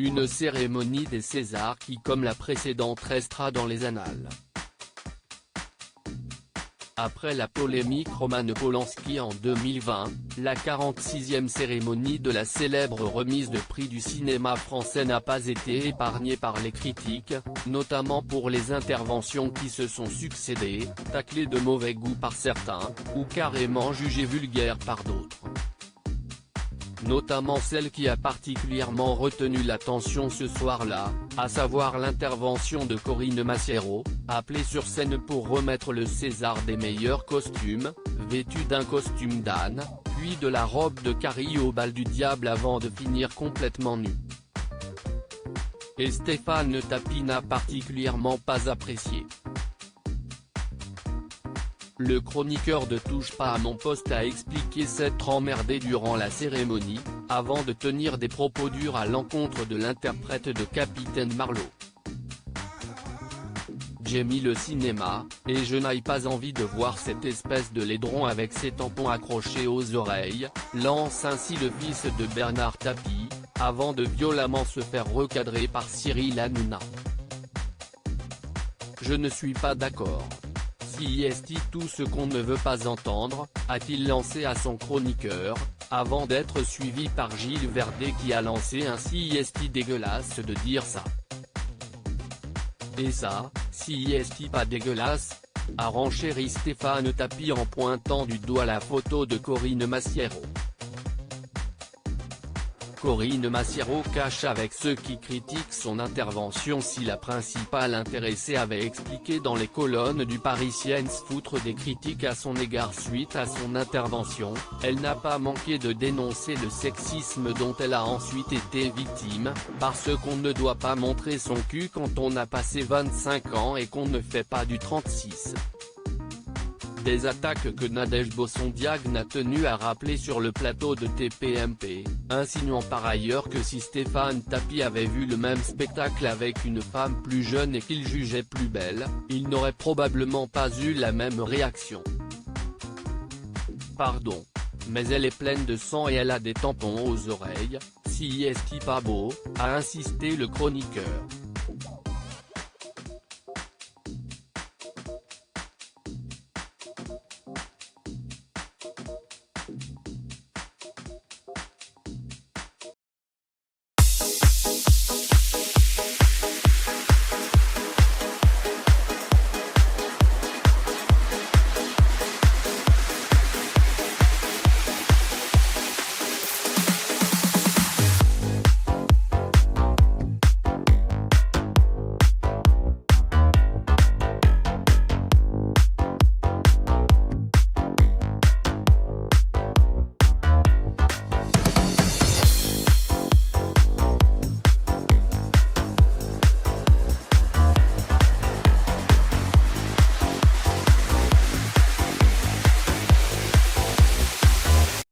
une cérémonie des Césars qui comme la précédente restera dans les annales. Après la polémique Roman Polanski en 2020, la 46e cérémonie de la célèbre remise de prix du cinéma français n'a pas été épargnée par les critiques, notamment pour les interventions qui se sont succédé, taclées de mauvais goût par certains, ou carrément jugées vulgaires par d'autres. Notamment celle qui a particulièrement retenu l'attention ce soir-là, à savoir l'intervention de Corinne Massiero, appelée sur scène pour remettre le César des meilleurs costumes, vêtue d'un costume d'âne, puis de la robe de Carrie au bal du diable avant de finir complètement nue. Et Stéphane Tapie n'a particulièrement pas apprécié. Le chroniqueur de Touche pas à mon poste a expliqué s'être emmerdé durant la cérémonie, avant de tenir des propos durs à l'encontre de l'interprète de Capitaine Marlowe. J'ai mis le cinéma, et je n'ai pas envie de voir cette espèce de laidron avec ses tampons accrochés aux oreilles, lance ainsi le fils de Bernard Tapie, avant de violemment se faire recadrer par Cyril Hanouna. Je ne suis pas d'accord. CIST tout ce qu'on ne veut pas entendre, a-t-il lancé à son chroniqueur, avant d'être suivi par Gilles Verdet qui a lancé un CIST dégueulasse de dire ça. Et ça, CIST pas dégueulasse, a renchéri Stéphane Tapie en pointant du doigt la photo de Corinne Massiero. Corinne Massiero cache avec ceux qui critiquent son intervention si la principale intéressée avait expliqué dans les colonnes du Parisien foutre des critiques à son égard suite à son intervention, elle n'a pas manqué de dénoncer le sexisme dont elle a ensuite été victime, parce qu'on ne doit pas montrer son cul quand on a passé 25 ans et qu'on ne fait pas du 36. Des attaques que Nadège Bossondiagne a tenu à rappeler sur le plateau de TPMP, insinuant par ailleurs que si Stéphane Tapie avait vu le même spectacle avec une femme plus jeune et qu'il jugeait plus belle, il n'aurait probablement pas eu la même réaction. Pardon. Mais elle est pleine de sang et elle a des tampons aux oreilles, CIST pas beau, a insisté le chroniqueur.